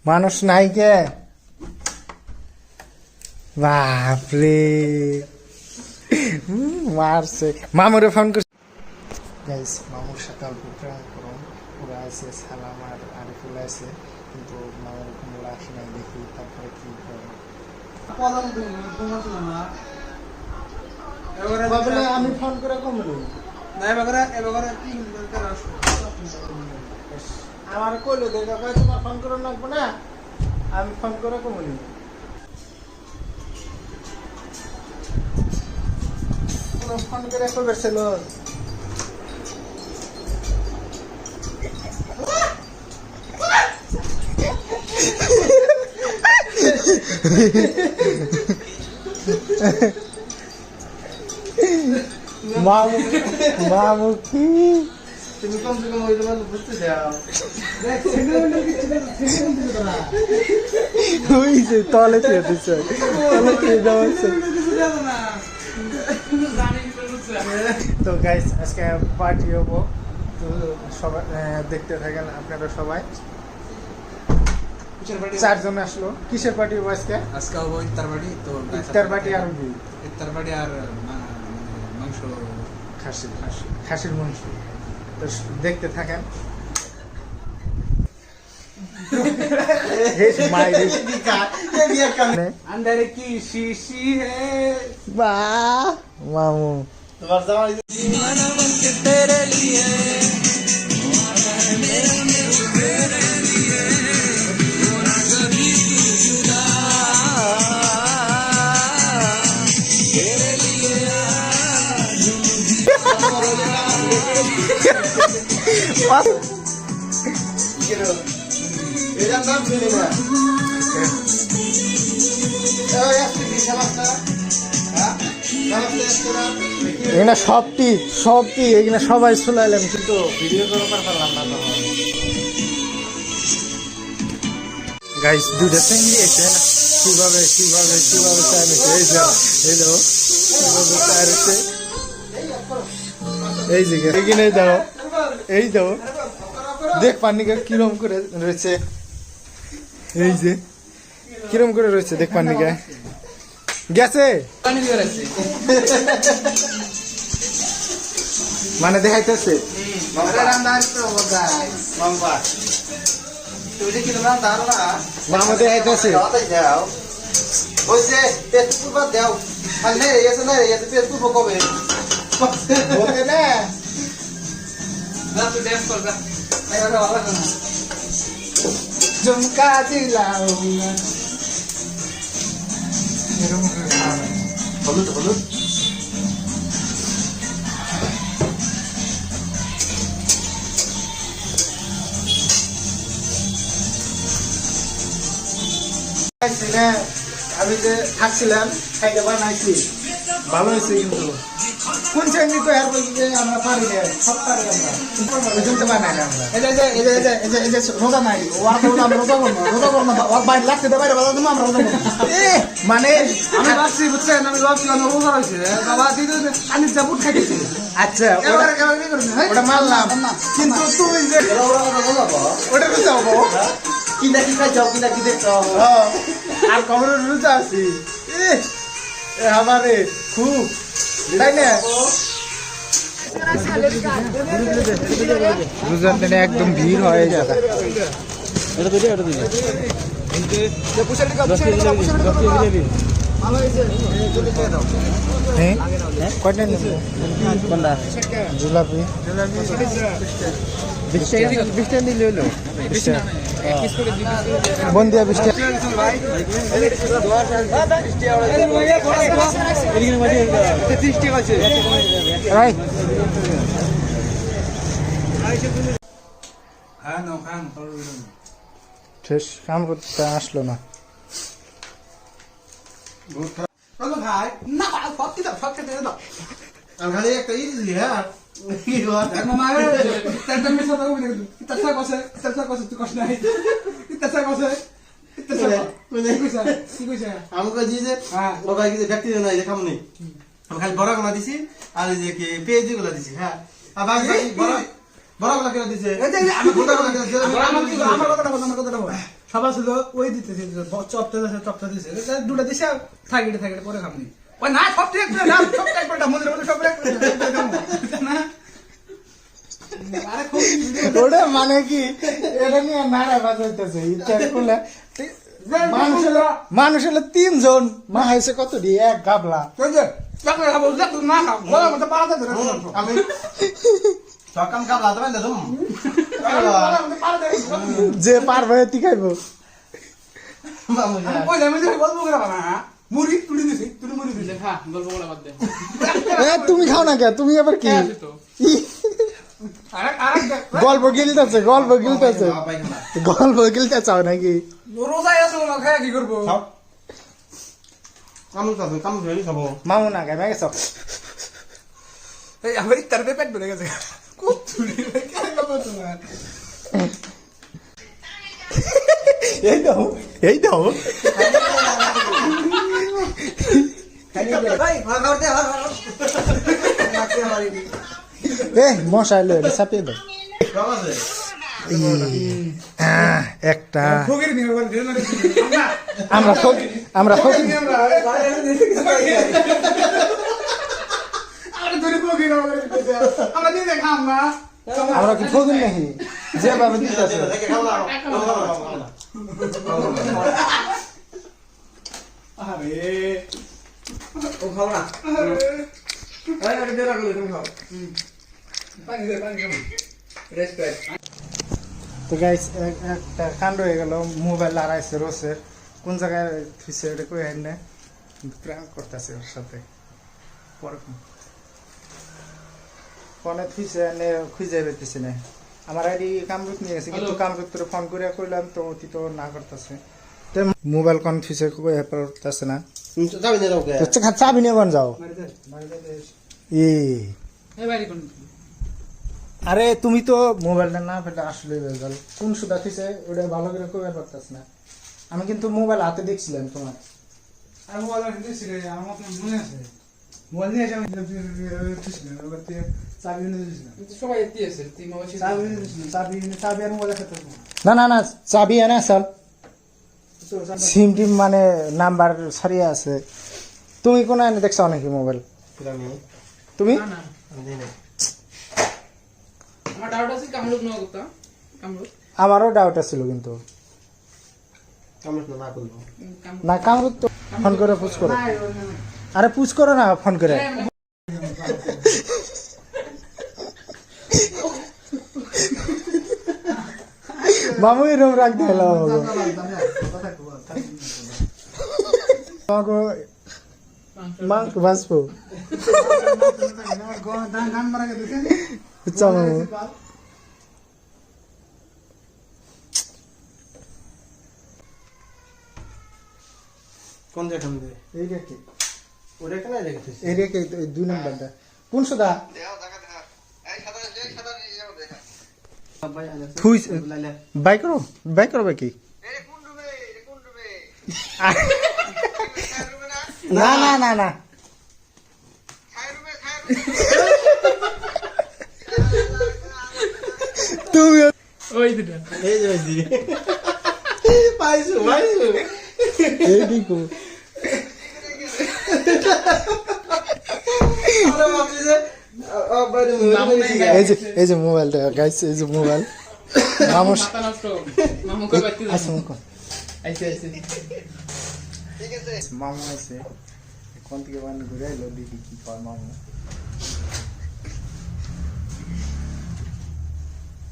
মানুষ নাই কে? বাপরে মারছে। মামুরে ফোন করছে গাইস, মামুর সাথে অল্প প্রেম করুন। ওরা আছে সালাম আর আরিফুল আছে, কিন্তু মামুর কোনো লাশ নাই। দেখি তারপরে কি করে। আমি ফোন করে কমলো আমার কইলো দেখা তোমার ফোন করে রাখবো না, আমি ফোন করে কমলি ফোন করে করবে ছিল। মামু কি তুমি কমসে কম ওই তোমার বুঝতে যাও। ওই যে তলে দিয়ে দিচ্ছে, তলে দিয়ে যাওয়াচ্ছে। তো গাইস আজকে পার্টি হবো, তো সবাই দেখতে থাকেন আপনারা সবাই। 4 জন আসলো। কিসের পার্টি হবো আজকে? আজকে হবো ইফতার পার্টি। তো ইফতার পার্টি আর ইফতার পার্টি আর মাংস, খাসির মাংস। তো দেখতে থাকেন। अंदर की शीशी है वाह मामू तेरे लिए এখানে সবটি এখানে সবাই চলাইলাম, কিন্তু ভিডিও করার পারলাম না। গাইস দুটো ফ্যামিলি এসে না কিভাবে চাইছে। এই যে এখানে যাও, এই যাও দেখ পানিকা কিরম করে রয়েছে। এই যে কিরম করে রয়েছে দেখ পানিকা গেছে মানে দেখাইতেছে। মামা দেখাইতেছে ঝুমকা দিলাম হলুদ হলুদ আমি যে থাকছিলাম খাইতে বানাইছি, ভালো হয়েছে। কিন্তু কোন শ্রেণী তো আর বলছি যে আমরা পারি না, সব পারি আমরা, কিন্তু বানাই না আমরা। এই যে রোজা নাই, রোজা করবো না, ওর বাইরে লাগতে দেবে আমরা রোজা করবো। মানে আমি ভাবছি বুঝছেন, আমি ভাবছি রোজা রয়েছে বাবা দিদি পানির চাপুট খাইতেছি। আচ্ছা ওটা মানলাম, কিন্তু তুই যে ওটা রোজা হবো কিনা কি খাই যাও, কিনা কি দেখছো আর খবরের রোজা আছি আমারে খুব, তাই না? রোজার দিনে একদম ভিড় হয়ে যাবে। কয়টা নেবে? জিলাপি 20 টাকা দিলে হলো। বন্দিয়া 20 টাকা। শেষ কাম করতে আসলো না। ভাই না খালি একটা ইজি হ্যাঁ আমাকে দিয়েছে ওখানে কিছু ব্যক্তি নাই দেখাম নেই, আমি খালি বড় গুলা দিছি আর যে কি পেঁয়াজি গুলা দিছি। হ্যাঁ আর বাকি বড় গুলা কেনা দিছে। সবাই ছিল ওই দিতেছে চপটা দিছে দুটা দিছে থাকিটে পরে খামনি ওই না সব ঠিক করে না সব ঠিক করে মন্দিরের মধ্যে সব ঠিক করে না আরে খুব ওটা মানে কি এটা নিয়ে নাড়া বাজাইতেছে ইচ্ছা করলে মানুষ হলো 3 জন মা হয়েছে কত দিয়ে এক গাবলা চাকরি খাবো না খাবো বলার মতো পাড়া দেবে আমি সকাম কাম লাতে বাইন্দা তুমি যে পারবে এতি খাইবো ওই আমি বলবো করে বাবা মুড়ি তুলি দিছি তুই মুড়ি দিলে খা গল্প বলা বাদ দে তুমি খাও না কে তুমি আবার কি গল্প গিলতেছে চাও নাকি রোজায় আছে না খায় কি করবো কাম ধরে খাবো মামু না খাই মাগে সব এই আমার তার পেট ভরে গেছে খুব তুলি কেন বাবা তোমার এই দাও মশা এলো এটা চাপিয়ে দাও কাম আছে একটা ফকির নিয়ে বল দিন আমরা ফকির আমরা দিতে খাম না আমরা কি ফকির নাকি যেভাবে দিতেছে আরে ও খাও না আরে দেরা করে তুমি খাও পানি খাও রেসপেক্ট তো গাইস একটা কাণ্ড হয়ে গেল মোবাইল হারাইছে রোসের কোন জায়গায় থুইছে এটা কই হেন না প্র্যাঙ্ক করতেছে ওর সাথে পরে ফোনে থুইছে এনে খুঁজে পেতেছে না আমার আইডি কামরুক নিয়ে গেছে কিন্তু কামরুক তোর ফোন করে কইলাম তো অতি তো না করতেছে তো মোবাইল কোন থুইছে কই করতেছে না যাবি না ওকে তো চাবি নিয়ে কোন যাও এই বাইরে কোন আরে তুমি তো মোবাইলটা না পেলে আসলে গেল কোন সুদা থুইছে ওটা ভালো করে কই করতেছ না আমি কিন্তু মোবাইল হাতে দেখছিলাম তোমার আর মোবাইল দিছি রে আমার মনে আছে মোবাইল নিয়ে এসে আমি চাবি নিয়ে দিয়েছিলাম সবাই এটি আছে তুই মোবাইল চাবি আর মোবাইল সাথে না চাবি এনে আসল সিম টিম মানে নাম্বার সারিয়ে আছে তুমি কোন এনে দেখছো নাকি মোবাইল তুমি না না আমার ডাউট আছে কামরূপ না কথা কামরূপ আমারও ডাউট আছিল কিন্তু না করবো না কামরূপ তো ফোন করে পুছ করো আরে পুছ করো না ফোন করে মামু এরম রাখ দিল আমাকে মাংস বাঁচবো বুঝছো মামু কোন জায়গা দে এইটা কি ওটা কেন রেখেছিস এইটা কি 2 নাম্বারটা কোন সুদা থুই বাই করো বাকি না না না না তুমি ওই দুটা এই যে ভাইজি পাইছো এই দিকো এই যে মোবাইলটা গাইস এই যে মোবাইল মামু মাথা নষ্ট মামু কই বাইতে আসো মুকো আইছে ঠিক আছে মামু আছে কোন থেকে বান ঘুরে এলো দেখি কি কর মামু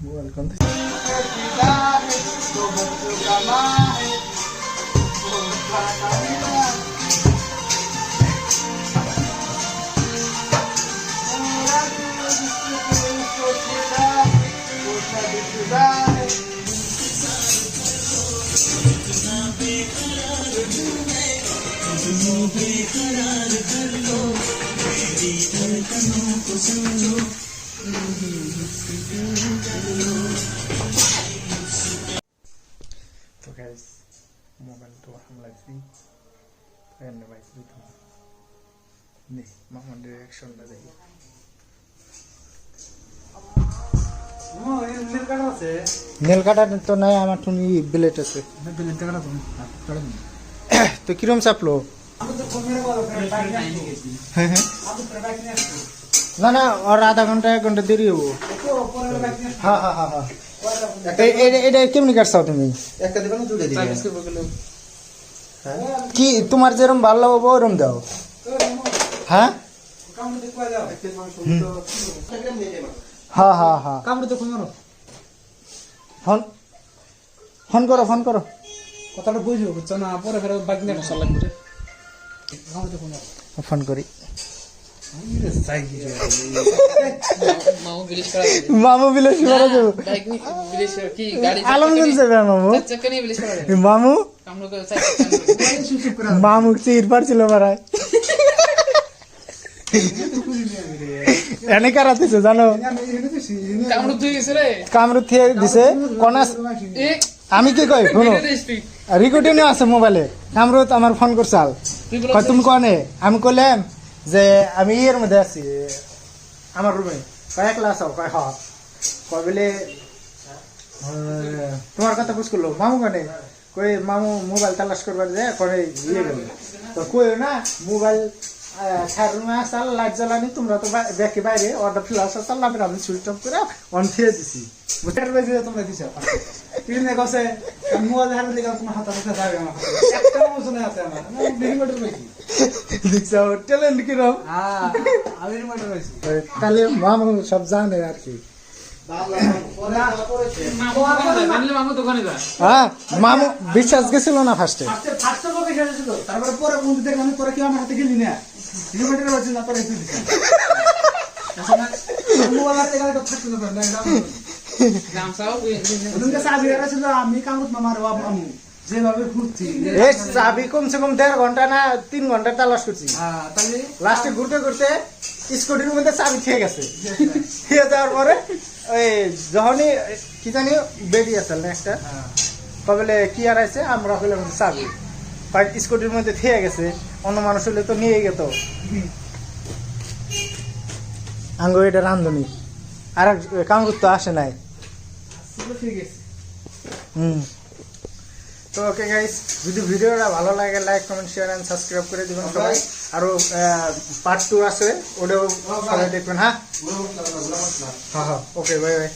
মোবাইল কোন থেকে तो गाइस मोबाइल तो हम লাগছি ফ্রেন্ড ভাই তো নেই মামার রিঅ্যাকশনটা দেখি নেল কাটা তো নাই, আমার টুনি ব্লেড আছে। তো কিরম চাপলো? হ্যাঁ হ্যাঁ, না না, আর আধা ঘন্টা 1 ঘন্টা দেরি হবো। হ্যাঁ হ্যাঁ হ্যাঁ হ্যাঁ, এটা কেমনি কাটছাও তুমি? একটা দিবেন না দুটো দিবেন? কি তোমার যেরম ভালো লাগবো ওরম দাও। হ্যাঁ হ্যাঁ হ্যাঁ হ্যাঁ, ফোন ফোন করো, ফোন করো। কথাটা বুঝবো, বুঝছো না? পরে ফের বাইক নিয়ে মশলা লাগবে। ফোন করি। মামু বিলিশ করা মামু বিলেশ করে দেবো। বাইক নি বিলিশ কি গাড়ি আলমগঞ্জ যাবে মামু। চাকা নিয়ে বিলিশ করা মামু কামড় করে চাকা মামু চির পারছিল মারায়। এনে কারাতেছে জানো, কামড় তুই গেছে রে কামরু থেকে দিছে কনাস। এ আমি কি কই শুনো, রেকর্ডিং আছে মোবাইলে। কামরুত আমার ফোন করছাল, কয় তুমি কনে? আমি কইলাম যে আমি এর মধ্যে আছি আমার রুমে। কয় একলা আছো? কয় হ। কয় বলে তোমার কথা বুঝ করলো। মামু কনে? কই মামু মোবাইল তালাশ করবার যায়, করে ইয়ে গেল। তো কই না মোবাইল খার রুমে আসাল, লাইট জ্বালানি, তোমরা তো দেখে বাইরে অর্ডার ফ্লাশ আসাল না, আমি সুইচ অফ করে অন খেয়ে দিছি। বুঝার বেশি তোমরা দিছ তিন কসে মোবাইল হাতে দিকে তোমার হাতে হাতে যাবে আমার একটা মোশনে আছে আমার লিমিটেড বেশি দেখছো ট্যালেন্ট কিরম। হ্যাঁ আমি লিমিটেড বেশি তাহলে মামু সব জানে আর কি। মামু দোকানে যা হ্যাঁ মামু বিশ্বাস গেছিল না ফার্স্টে। ফার্স্ট কপি খেলেছিল, তারপরে পরে বন্ধু দেখে আমি তোরা কি আমার হাতে গেলি না লিমিটেড বেশি না পরে তুই দিছিস মোবাইল হাতে গেলে তো থাকতো না গামছাও ওদিনকে চাবি ছিল, আমি কামরুত মামার বাবা আমি যেভাবে ঘুরছি এই চাবি কমসে কম 1.5 ঘন্টা না 3 ঘন্টা তালাশ করছি। তাহলে লাস্টে ঘুরতে ঘুরতে স্কুটির মধ্যে চাবি খেয়ে গেছে। খেয়ে যাওয়ার পরে ওই যখনই কি জানি বেডি আসল না একটা, কবলে কি আর আছে, আমরা হইলাম চাবি স্কুটির মধ্যে খেয়ে গেছে। অন্য মানুষ হলে তো নিয়ে গেত। আঙ্গ এটা রান্ধনি আর কামরুত তো আসে নাই। ঠিক আছে। হুম, তো ওকে গাইস, যদি ভিডিওটা ভালো লাগে like comment share and subscribe করে দিবেন সবাই। আরো পার্ট 2 আছে, ওটাও সবাই দেখবেন। হ্যাঁ হ্যাঁ, ওকে, বাই বাই।